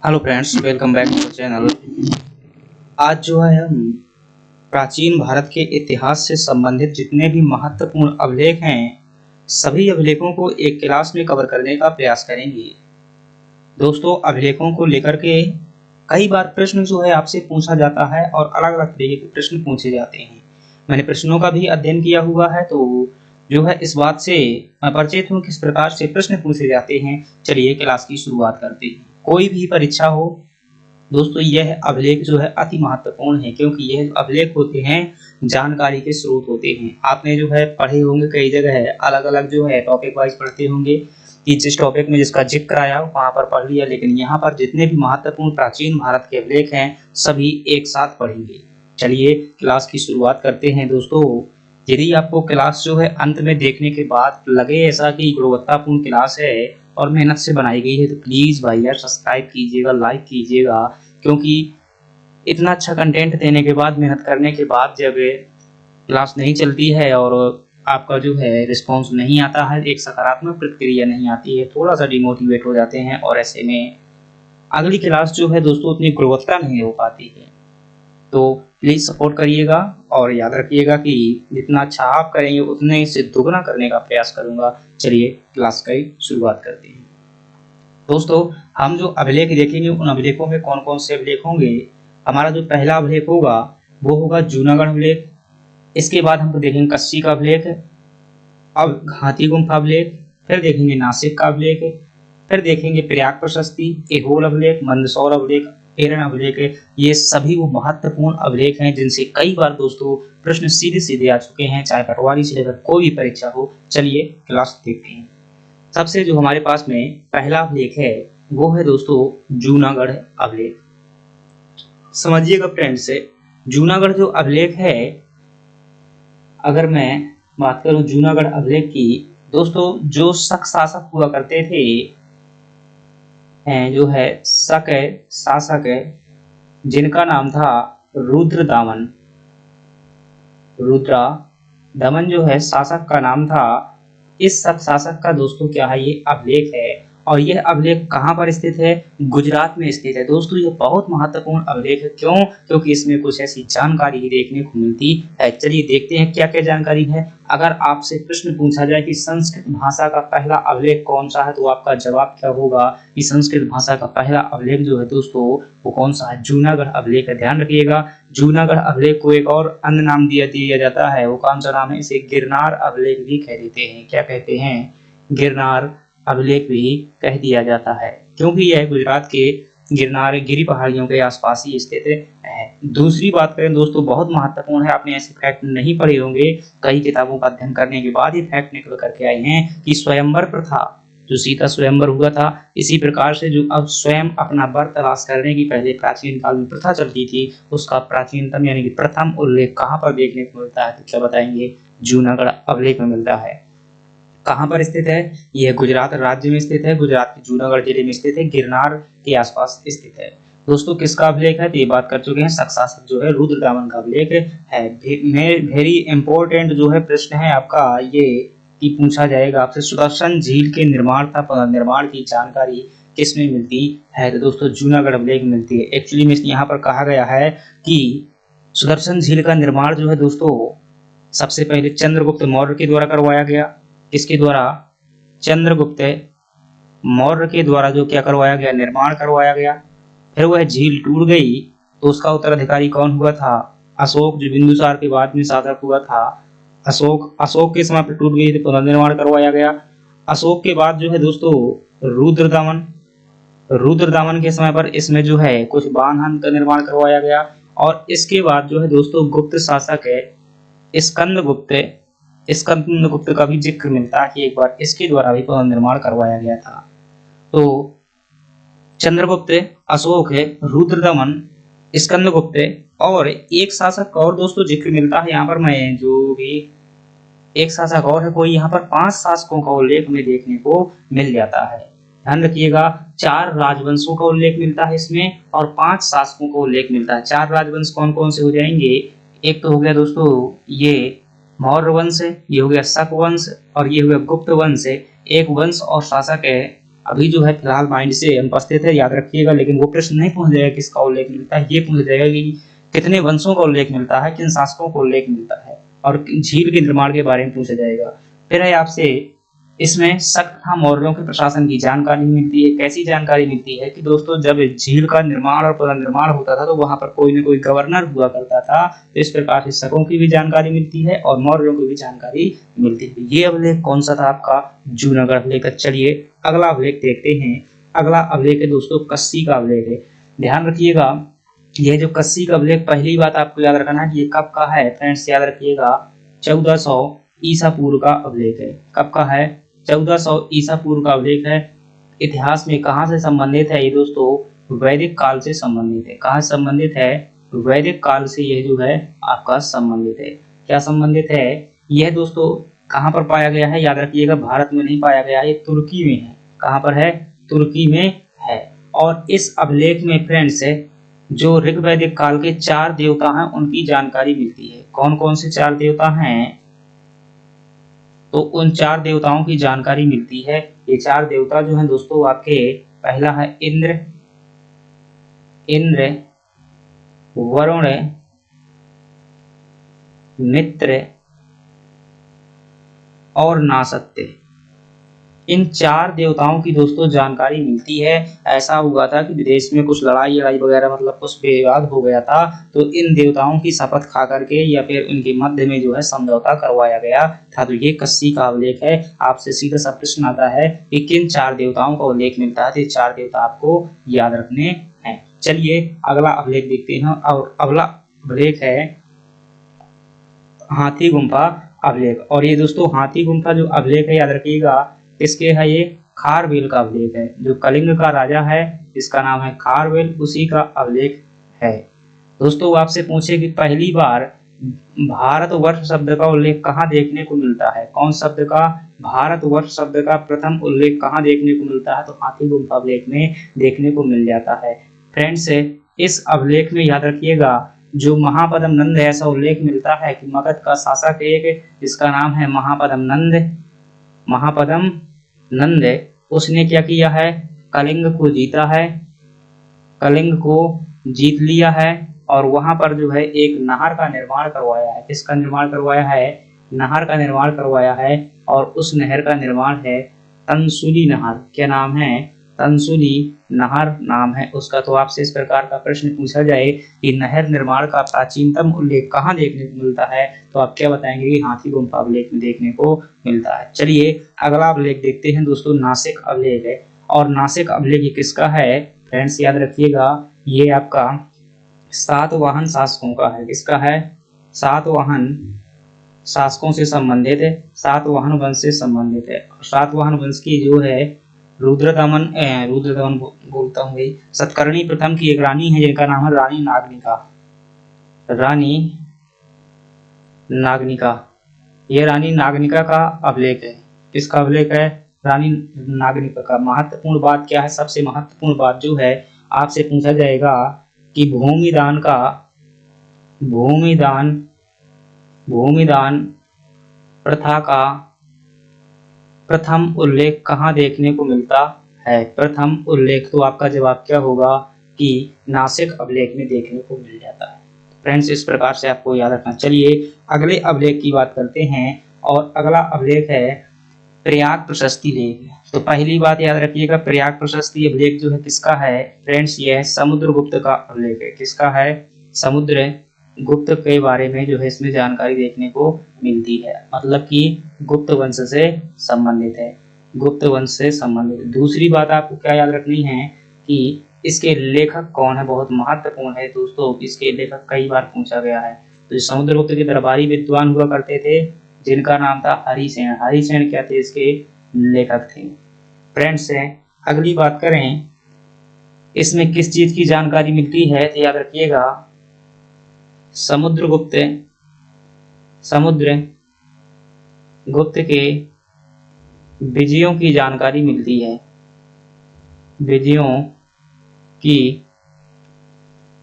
Hello friends, welcome back to channel. आज जो है हम प्राचीन भारत के इतिहास से संबंधित जितने भी महत्वपूर्ण अभिलेख हैं, सभी अभिलेखों को एक क्लास में कवर करने का प्रयास करेंगे। दोस्तों, अभिलेखों को लेकर के कई बार प्रश्न जो है आपसे पूछा जाता है और अलग-अलग तरीके के प्रश्न पूछे जाते हैं। मैंने प्रश्नों का भी अध्ययन किया हुआ है, तो जो है इस बात से मैं परिचित हूँ किस प्रकार से प्रश्न पूछे जाते हैं। चलिए क्लास की शुरुआत करते हैं। कोई भी परीक्षा हो दोस्तों, यह अभिलेख जो है अति महत्वपूर्ण है, क्योंकि यह अभिलेख होते हैं जानकारी के स्रोत होते हैं। आपने जो है पढ़े होंगे, कई जगह है अलग अलग जो है टॉपिक वाइज पढ़ते होंगे कि जिस टॉपिक में जिसका जिक्र आया वहां पर पढ़ लिया, लेकिन यहाँ पर जितने भी महत्वपूर्ण प्राचीन भारत के अभिलेख हैं सभी एक साथ पढ़ेंगे। चलिए क्लास की शुरुआत करते हैं। दोस्तों, यदि आपको क्लास जो है अंत में देखने के बाद लगे ऐसा कि गुणवत्तापूर्ण क्लास है और मेहनत से बनाई गई है, तो प्लीज भाई यार सब्सक्राइब कीजिएगा, लाइक कीजिएगा, क्योंकि इतना अच्छा कंटेंट देने के बाद, मेहनत करने के बाद जब क्लास नहीं चलती है और आपका जो है रिस्पांस नहीं आता है, एक सकारात्मक प्रतिक्रिया नहीं आती है, थोड़ा सा डिमोटिवेट हो जाते हैं और ऐसे में अगली क्लास जो है दोस्तों उतनी गुणवत्ता नहीं हो पाती है। तो प्लीज सपोर्ट करिएगा और याद रखिएगा कि जितना अच्छा आप करेंगे उतने से दुगना करने का प्रयास करूंगा। चलिए क्लास की शुरुआत करते हैं। दोस्तों, हम जो अभिलेख देखेंगे उन अभिलेखों में कौन कौन से अभिलेख होंगे। हमारा जो पहला अभिलेख होगा वो होगा जूनागढ़ अभिलेख। इसके बाद हम देखेंगे कस्सी का अभिलेख, अब हाथी गुम्फा अभिलेख, फिर देखेंगे नासिक का अभिलेख, फिर देखेंगे प्रयाग प्रशस्ति, ऐहोल अभिलेख, मंदसौर अभिलेख, एरन अभिलेख। ये सभी वो महत्वपूर्ण अभिलेख हैं जिनसे कई बार दोस्तों प्रश्न सीधे सीधे आ चुके हैं, चाहे पटवारी से लेकर कोई भी परीक्षा हो। चलिए क्लास देखते हैं। सबसे जो हमारे पास में पहला अभिलेख है वो है दोस्तों जूनागढ़ अभिलेख। समझिएगा फ्रेंड्स, जूनागढ़ जो अभिलेख है, अगर मैं बात करूं जूनागढ़ अभिलेख की, दोस्तों जो शक शासक हुआ करते थे, जो है शक शासक जिनका नाम था रुद्रदामन। रुद्रा दमन जो है शासक का नाम था। इस सब शासक का दोस्तों क्या है, ये अभिलेख है और यह अभिलेख कहाँ पर स्थित है? गुजरात में स्थित है। दोस्तों ये बहुत महत्वपूर्ण अभिलेख है। क्यों? क्योंकि इसमें कुछ ऐसी जानकारी देखने को मिलती है। चलिए देखते हैं क्या क्या जानकारी है। अगर आपसे प्रश्न पूछा जाए कि संस्कृत भाषा का पहला अभिलेख कौन सा है, तो आपका जवाब क्या होगा कि संस्कृत भाषा का पहला अभिलेख जो है दोस्तों वो कौन सा है? जूनागढ़ अभिलेख है। ध्यान रखिएगा, जूनागढ़ अभिलेख को एक और अन्य नाम दिया जाता है। वो कौन सा नाम है? इसे गिरनार अभिलेख भी कह देते हैं। क्या कहते हैं? गिरनार अभिलेख भी कह दिया जाता है, क्योंकि यह गुजरात के गिरनार गिरी पहाड़ियों के आसपास ही स्थित है। दूसरी बात करें दोस्तों, बहुत महत्वपूर्ण है, आपने ऐसे फैक्ट नहीं पढ़े होंगे, कई किताबों का अध्ययन करने के बाद ये फैक्ट निकल करके आए हैं कि स्वयंवर प्रथा, जो सीता स्वयंवर हुआ था, इसी प्रकार से जो अब स्वयं अपना वर तलाश करने की पहले प्राचीन काल में प्रथा चलती थी, उसका प्राचीनतम यानी कि प्रथम उल्लेख कहाँ पर देखने को मिलता है? तो क्या बताएंगे? जूनागढ़ अभिलेख में मिलता है। कहाँ पर स्थित है? यह गुजरात राज्य में स्थित है, गुजरात के जूनागढ़ जिले में स्थित है, गिरनार के आसपास स्थित है। दोस्तों किसका अभिलेख है? तो ये बात कर चुके हैं, शक शासक जो है रुद्रदामन का अभिलेख है। वेरी इंपॉर्टेंट जो है प्रश्न है आपका ये कि पूछा जाएगा आपसे, सुदर्शन झील के निर्माण था पुनर्निर्माण की जानकारी किसमें मिलती है? तो दोस्तों जूनागढ़ अभिलेख में मिलती है। एक्चुअली में यहाँ पर कहा गया है कि सुदर्शन झील का निर्माण जो है दोस्तों सबसे पहले चंद्रगुप्त मौर्य के द्वारा करवाया गया। किसके द्वारा? चंद्रगुप्त मौर्य के द्वारा जो क्या करवाया गया? निर्माण करवाया गया। फिर वह झील टूट गई तो उसका उत्तराधिकारी कौन हुआ था? अशोक, जो बिंदुसार के बाद में शासक हुआ था। अशोक के समय पर टूट गई तो पुनर्निर्माण करवाया गया। अशोक के बाद जो है दोस्तों रुद्रदामन के समय पर इसमें जो है कुछ बांधन का निर्माण करवाया गया। और इसके बाद जो है दोस्तों गुप्त शासक है स्कंदगुप्त का भी जिक्र मिलता है कि एक बार इसके द्वारा भी पुनर्निर्माण करवाया गया था। तो चंद्रगुप्त, अशोक है, रुद्रदमन, स्कंदगुप्त और एक शासक और दोस्तों जिक्र मिलता है यहाँ पर, मैं जो भी एक शासक और है कोई, यहाँ पर 5 शासकों का उल्लेख में देखने को मिल जाता है। ध्यान रखिएगा, 4 राजवंशों का उल्लेख मिलता है इसमें और 5 शासकों का उल्लेख मिलता है। 4 राजवंश कौन कौन से हो जाएंगे? एक तो हो गया दोस्तों ये मौर्य वंश है, ये हो गया शक वंश और ये हो गया गुप्त वंश है। एक वंश और शासक है अभी जो है फिलहाल माइंड से अनुपस्थित है, याद रखिएगा। लेकिन वो प्रश्न नहीं पूछ जाएगा किसका उल्लेख मिलता है, ये पूछ जाएगा कि कितने वंशों का उल्लेख मिलता है, किन शासकों का उल्लेख मिलता है, और झील के निर्माण के बारे में पूछा जाएगा। फिर है आपसे इसमें शक तथा मौर्यों के प्रशासन की जानकारी मिलती है। कैसी जानकारी मिलती है कि दोस्तों जब झील का निर्माण और पुनर्निर्माण होता था तो वहां पर कोई न कोई गवर्नर हुआ करता था। तो इस प्रकार से शकों की भी जानकारी मिलती है और मौर्यों की भी जानकारी मिलती है। ये अभिलेख कौन सा था आपका? जूनागढ़ अभिलेख। चलिए अगला अभिलेख देखते हैं। अगला अभिलेख है दोस्तों कस्सी का अभिलेख है। ध्यान रखिएगा यह जो कस्सी का अभिलेख, पहली बात आपको याद रखना है कि ये कब का है फ्रेंड्स, याद रखिएगा 1400 ईसा पूर्व का अभिलेख है। कब का है? 1400 ईसा पूर्व का अभिलेख है। इतिहास में कहाँ से संबंधित है ये दोस्तों? वैदिक काल से संबंधित है। कहाँ से संबंधित है? वैदिक काल से यह जो है आपका संबंधित है। क्या संबंधित है? यह दोस्तों कहाँ पर पाया गया है? याद रखिएगा भारत में नहीं पाया गया है, ये तुर्की में है। कहाँ पर है? तुर्की में है। और इस अभिलेख में फ्रेंड्स जो ऋग वैदिक काल के 4 देवता हैं उनकी जानकारी मिलती है। कौन कौन से 4 देवता हैं? तो उन 4 देवताओं की जानकारी मिलती है। ये 4 देवता जो हैं दोस्तों आपके, पहला है इंद्र, वरुण, मित्र और नासत्य। इन 4 देवताओं की दोस्तों जानकारी मिलती है। ऐसा हुआ था कि विदेश में कुछ लड़ाई वगैरह मतलब कुछ विवाद हो गया था, तो इन देवताओं की शपथ खा करके या फिर इनके मध्य में जो है समझौता करवाया गया था। तो ये कस्सी का अभिलेख है। आपसे सीधा सा प्रश्न आता है कि किन 4 देवताओं का उल्लेख मिलता है, तो 4 देवता आपको याद रखने हैं। चलिए अगला अभिलेख देखते हैं, और अगला अभिलेख है हाथी गुम्फा अभिलेख। और ये दोस्तों हाथी गुम्फा जो अभिलेख है, याद रखिएगा इसके है ये खारवेल का अभिलेख है। जो कलिंग का राजा है इसका नाम है खारवेल, उसी का अभिलेख है। दोस्तों आपसे पूछे कि पहली बार भारतवर्ष शब्द का उल्लेख कहाँ देखने को मिलता है? कौन शब्द का? भारतवर्ष शब्द का प्रथम उल्लेख कहाँ देखने को मिलता है? तो हाथी गुम्फा अभिलेख में देखने को मिल जाता है। फ्रेंड्स इस अभिलेख में याद रखिएगा जो महापद्म नंद ऐसा उल्लेख मिलता है कि मगध का शासक एक, जिसका नाम है महापद्म नंद, उसने क्या किया है? कलिंग को जीता है, कलिंग को जीत लिया है और वहां पर जो है एक नहर का निर्माण करवाया है। किसका निर्माण करवाया है? नहर का निर्माण करवाया है। और उस नहर का निर्माण है तंसुली नहर। क्या नाम है? तंसुली नहर नाम है उसका। तो आपसे इस प्रकार का प्रश्न पूछा जाए कि नहर निर्माण का प्राचीनतम उल्लेख कहाँ देखने को मिलता है, तो आप क्या बताएंगे कि हाथी गुम्फा अभिलेख में देखने को मिलता है। चलिए अगला अभिलेख देखते हैं दोस्तों, नासिक अभिलेख है। और नासिक अभिलेख ये किसका है फ्रेंड्स? याद रखिएगा ये आपका सातवाहन शासकों का है। किसका है? सातवाहन शासकों से संबंधित है, सातवाहन वंश से संबंधित है। सातवाहन वंश की जो है रुद्रदमन बोलता हूँ भाई, सतकर्णी प्रथम की एक रानी है जिनका नाम है रानी नागनिका। रानी नागनिका, ये रानी नागनिका का अभिलेख है। किसका अभिलेख है? रानी नागनिका का। महत्वपूर्ण बात क्या है? सबसे महत्वपूर्ण बात जो है आपसे पूछा जाएगा कि भूमिदान प्रथा का प्रथम उल्लेख कहाँ देखने को मिलता है? प्रथम उल्लेख तो आपका जवाब क्या होगा कि नासिक अभिलेख में देखने को मिल जाता है। फ्रेंड्स इस प्रकार से आपको याद रखना। चलिए अगले अभिलेख की बात करते हैं, और अगला अभिलेख है प्रयाग प्रशस्ति लेख। तो पहली बात याद रखिएगा प्रयाग प्रशस्ति अभिलेख जो है किसका है फ्रेंड्स? ये है समुद्रगुप्त का अभिलेख है। किसका है? समुद्रगुप्त के बारे में जो है इसमें जानकारी देखने को मिलती है, मतलब कि गुप्त वंश से संबंधित है, गुप्त वंश से संबंधित। दूसरी बात आपको क्या याद रखनी है कि इसके लेखक कौन है? बहुत महत्वपूर्ण है दोस्तों, इसके लेखक कई बार पूछा गया है। तो समुद्रगुप्त के दरबारी विद्वान हुआ करते थे जिनका नाम था हरिसेन। हरिसेन क्या थे? इसके लेखक थे। फ्रेंड्स अगली बात करें इसमें किस चीज की जानकारी मिलती है, तो याद रखिएगा समुद्रगुप्त के विजयों की जानकारी मिलती है, विजयों की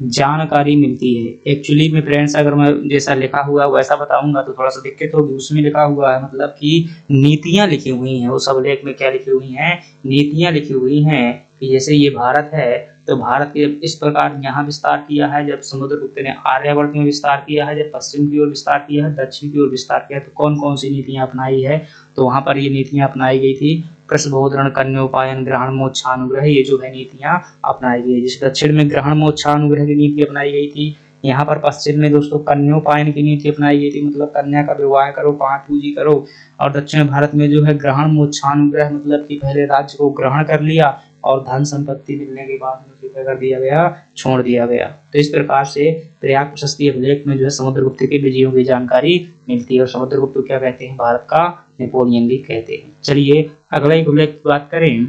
जानकारी मिलती है। एक्चुअली में फ्रेंड्स अगर मैं जैसा लिखा हुआ है वैसा बताऊंगा तो थोड़ा सा दिक्कत होगी। उसमें लिखा हुआ है मतलब कि नीतियां लिखी हुई हैं, उस अभिलेख में क्या लिखी हुई हैं, नीतियां लिखी हुई हैं कि जैसे ये भारत है तो भारत के इस प्रकार यहाँ विस्तार किया है, जब समुद्रगुप्त ने आर्यावर्त में विस्तार किया है, जब पश्चिम की ओर विस्तार किया है, दक्षिण की ओर विस्तार किया है, तो कौन कौन सी नीतियां अपनाई है, तो वहां पर ये नीतियां अपनाई गई थी। कृष्णबोधरण, कन्योपायन, ग्रहण, मोक्षानुग्रह, ये जो है नीतियां अपनाई गई। जिस दक्षिण में ग्रहण मोक्षानुग्रह की नीति अपनाई गई थी, यहाँ पर पश्चिम में दोस्तों कन्योपायन की नीति अपनाई गई थी, मतलब कन्या का विवाह करो, पांच पूजी करो। और दक्षिण भारत में जो है ग्रहण मोक्षानुग्रह, मतलब कि पहले राज्य को ग्रहण कर लिया और धन संपत्ति मिलने के बाद में उसे क्या कर दिया गया, छोड़ दिया गया। तो इस प्रकार से प्रयाग प्रशस्ति अभिलेख में जो है समुद्रगुप्त के विजयों की जानकारी मिलती है और समुद्रगुप्त को क्या कहते हैं, भारत का नेपोलियन भी कहते हैं। चलिए अगला एक अभिलेख की बात करें।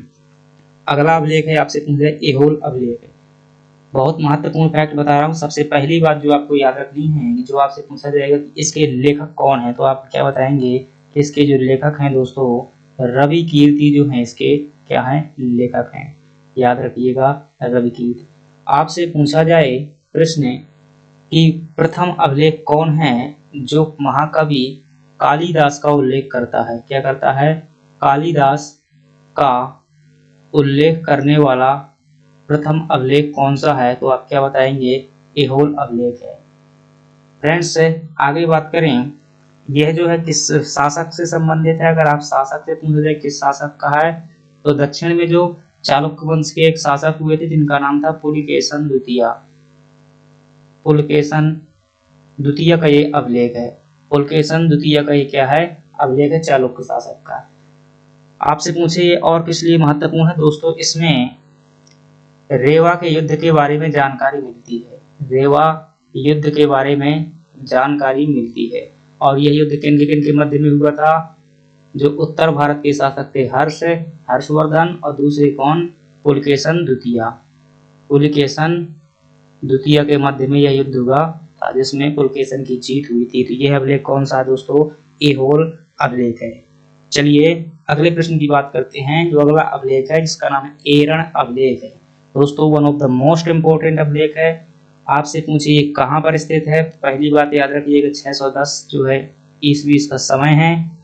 अगला अभिलेख है, आपसे पूछ रहे एहोल अभिलेख है। बहुत महत्वपूर्ण फैक्ट बता रहा हूँ। सबसे पहली बात जो आपको याद रखनी है, जो आपसे पूछा जाएगा कि इसके लेखक कौन है, तो आप क्या बताएंगे कि इसके जो लेखक हैं दोस्तों रवि कीर्ति जो हैं इसके क्या हैं, लेखक हैं। याद रखिएगा रवि कीर्ति। आपसे पूछा जाए प्रश्न कि प्रथम अभिलेख कौन है जो महाकवि कालिदास का उल्लेख करता है, क्या करता है, कालिदास का उल्लेख करने वाला प्रथम अभिलेख कौन सा है, तो आप क्या बताएंगे, एहोल अभिलेख है। फ्रेंड्स आगे बात करें, यह जो है किस शासक से संबंधित है। अगर आप शासक से पूछा जाए किस शासक का है, तो दक्षिण में जो चालुक्य वंश के एक शासक हुए थे जिनका नाम था पुलकेशन द्वितीय। पुलकेशन द्वितीय का ये अभिलेख है। पुलकेशन द्वितीय का ये क्या है, अभिलेख है चालुक्य शासक का। आपसे पूछे और किस लिए महत्वपूर्ण है दोस्तों, इसमें रेवा के युद्ध के बारे में जानकारी मिलती है। रेवा युद्ध के बारे में जानकारी मिलती है। और यह युद्ध किन किन के मध्य में हुआ था, जो उत्तर भारत के शासक थे हर्षवर्धन और दूसरे कौन, पुलकेशन द्वितीय। पुलकेशन द्वितीय के मध्य में यह युद्ध हुआ था जिसमें पुलकेशन की जीत हुई थी। तो यह अभिलेख कौन सा दोस्तों, एहोल अभिलेख है। चलिए अगले प्रश्न की बात करते हैं। जो अगला अभिलेख है जिसका नाम है एरण अभिलेख है दोस्तों, one of the most important अभिलेख है। आपसे पूछिए कहाँ पर स्थित है, पहली बात याद रखिएगा 610 जो है ईस्वी इसका समय है।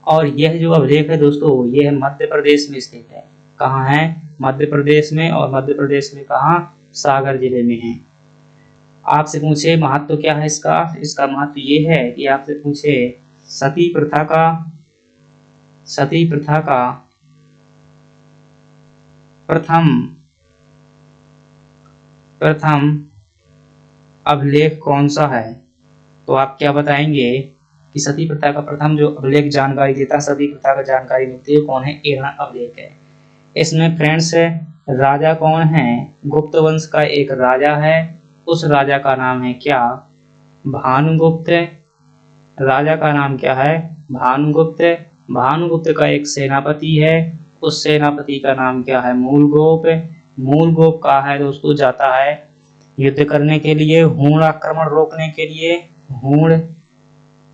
और यह जो अभिलेख है दोस्तों यह मध्य प्रदेश में स्थित है। कहाँ है, मध्य प्रदेश में, और मध्य प्रदेश में कहाँ, सागर जिले में है। आपसे पूछे महत्व क्या है इसका, इसका महत्व ये है कि आपसे पूछे सती प्रथा का प्रथम अभिलेख कौन सा है, तो आप क्या बताएंगे कि सती प्रथा का प्रथम जो अभिलेख जानकारी देता है, सती प्रथा का जानकारी मिलती है, कौन है, एरण अभिलेख है। इसमें फ्रेंड्स राजा कौन है, गुप्त वंश का एक राजा है, उस राजा का नाम है क्या, भानुगुप्त। राजा का नाम क्या है, भानुगुप्त। भानुगुप्त का एक सेनापति है, उस सेनापति का नाम क्या है, मूलगोप। मूलगोप का है दोस्तों जाता है युद्ध करने के लिए, हूण आक्रमण रोकने के लिए, हूण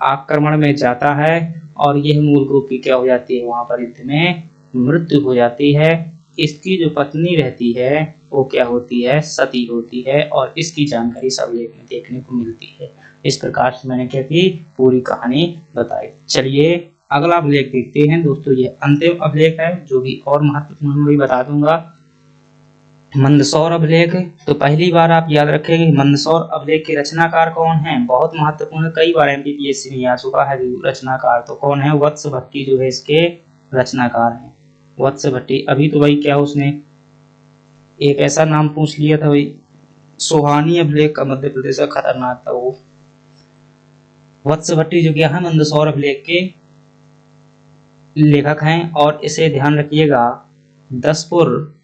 आक्रमण में जाता है और यह मूलगोप की क्या हो जाती है, वहां पर युद्ध में मृत्यु हो जाती है। इसकी जो पत्नी रहती है वो क्या होती है, सती होती है, और इसकी जानकारी सब अभिलेख में देखने को मिलती है। इस प्रकार से मैंने क्या की, पूरी कहानी बताई। चलिए अगला अभिलेख देखते हैं दोस्तों, ये अंतिम अभिलेख है जो भी और महत्वपूर्ण भी बता दूंगा, मंदसौर अभिलेख। तो पहली बार आप याद रखेंगे मंदसौर अभिलेख के रचनाकार कौन है, बहुत महत्वपूर्ण, कई बार एमपीपीएससी में आ चुका है रचनाकार, तो कौन है, वत्स भट्टी जो है इसके रचनाकार हैं, वत्स भट्टी। अभी तो भाई क्या उसने एक ऐसा नाम पूछ लिया था भाई, सोहानी अभिलेख का, मध्य प्रदेश का, खतरनाक था वो। वत्स भट्टी जो क्या है मंदसौर अभिलेख के लेखक हैं, और इसे ध्यान रखिएगा दसपुर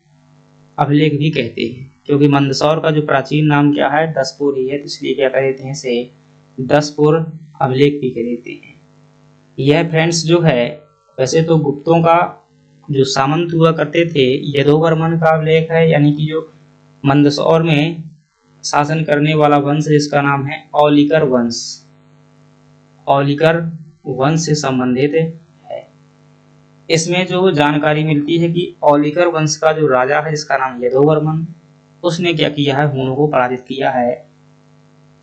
अभिलेख भी कहते हैं, क्योंकि मंदसौर का जो प्राचीन नाम क्या है, दसपुर ही है, तो इसलिए क्या कहते हैं इसे, दसपुर अभिलेख भी कह देते हैं। यह फ्रेंड्स जो है वैसे तो गुप्तों का जो सामंत हुआ करते थे, यदुवर्मन का अभिलेख है, यानी कि जो मंदसौर में शासन करने वाला वंश जिसका नाम है औलिकर वंश, औलिकर वंश से संबंधित है। इसमें जो जानकारी मिलती है कि औलिकर वंश का जो राजा है जिसका नाम यदुवर्मन, उसने क्या किया है, हूणों को पराजित किया है।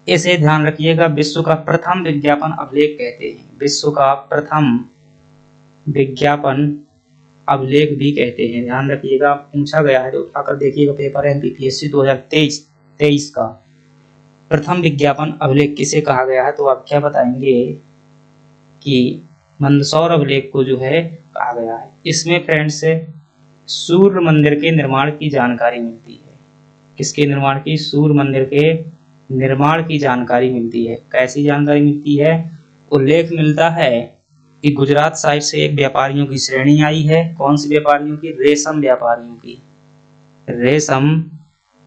इसे ध्यान रखिएगा, विश्व का प्रथम विज्ञापन अभिलेख कहते हैं, विश्व का प्रथम विज्ञापन अभिलेख भी कहते हैं। ध्यान रखिएगा, पूछा गया है तो उठाकर देखिएगा, पेपर है एमपीपीएससी 2023 का। प्रथम विज्ञापन अभिलेख किसे कहा गया है, तो आप क्या बताएंगे कि मंदसौर अभिलेख को जो है कहा गया है। इसमें फ्रेंड्स सूर्य मंदिर के निर्माण की जानकारी मिलती है। किसके निर्माण की? सूर्य मंदिर के निर्माण की जानकारी मिलती है। कैसी जानकारी मिलती है? उल्लेख मिलता है कि गुजरात साइड से एक व्यापारियों की श्रेणी आई है। कौन सी व्यापारियों की? रेशम व्यापारियों की। रेशम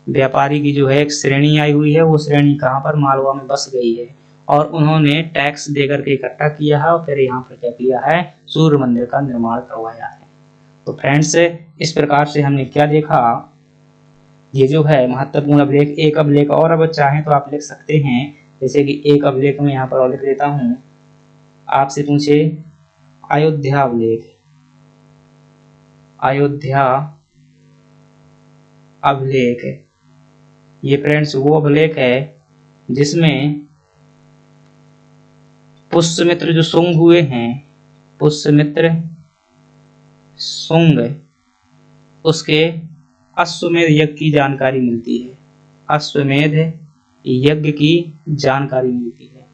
व्यापारी की जो है एक श्रेणी आई हुई है। वो श्रेणी कहाँ पर? मालवा में बस गई है और उन्होंने टैक्स देकर के इकट्ठा किया है और फिर यहाँ पर क्या किया है? सूर्य मंदिर का निर्माण करवाया है। तो फ्रेंड्स इस प्रकार से हमने क्या देखा, ये जो है महत्वपूर्ण अभिलेख। एक अभिलेख और अब चाहें तो आप लिख सकते हैं, जैसे कि एक अभिलेख में यहाँ पर और लिख देता हूँ। आपसे पूछे अयोध्या अभिलेख, अयोध्या अभिलेख, ये फ्रेंड्स वो अभिलेख है जिसमें पुष्यमित्र जो शुंग हुए हैं, पुष्यमित्र शुंग, उसके अश्वमेध यज्ञ की जानकारी मिलती है। अश्वमेध यज्ञ की जानकारी मिलती है।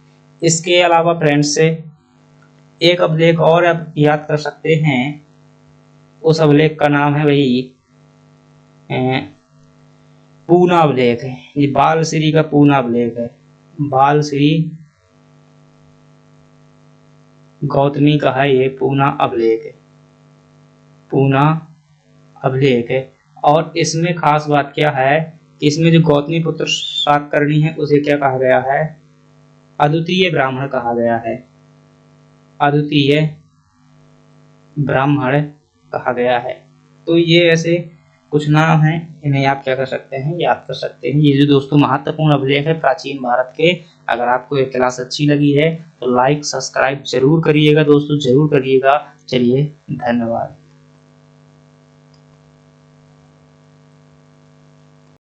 इसके अलावा फ्रेंड्स एक अभिलेख और आप याद कर सकते हैं। उस अभिलेख का नाम है वही पूना अभिलेख है। ये बाल श्री का पूना अभिलेख है। बाल श्री गौतमी का है ये पूना अभिलेख है, पूना अभिलेख है। और इसमें खास बात क्या है कि इसमें जो गौतमी पुत्र सातकर्णी है उसे क्या कहा गया है? अद्वितीय ब्राह्मण कहा गया है। अद्वितीय ब्राह्मण कहा गया है। तो ये ऐसे कुछ नाम हैं, इन्हें आप क्या कर सकते हैं? याद कर सकते हैं। ये जो दोस्तों महत्वपूर्ण अभिलेख है प्राचीन भारत के। अगर आपको ये क्लास अच्छी लगी है तो लाइक सब्सक्राइब जरूर करिएगा दोस्तों, जरूर करिएगा। चलिए धन्यवाद।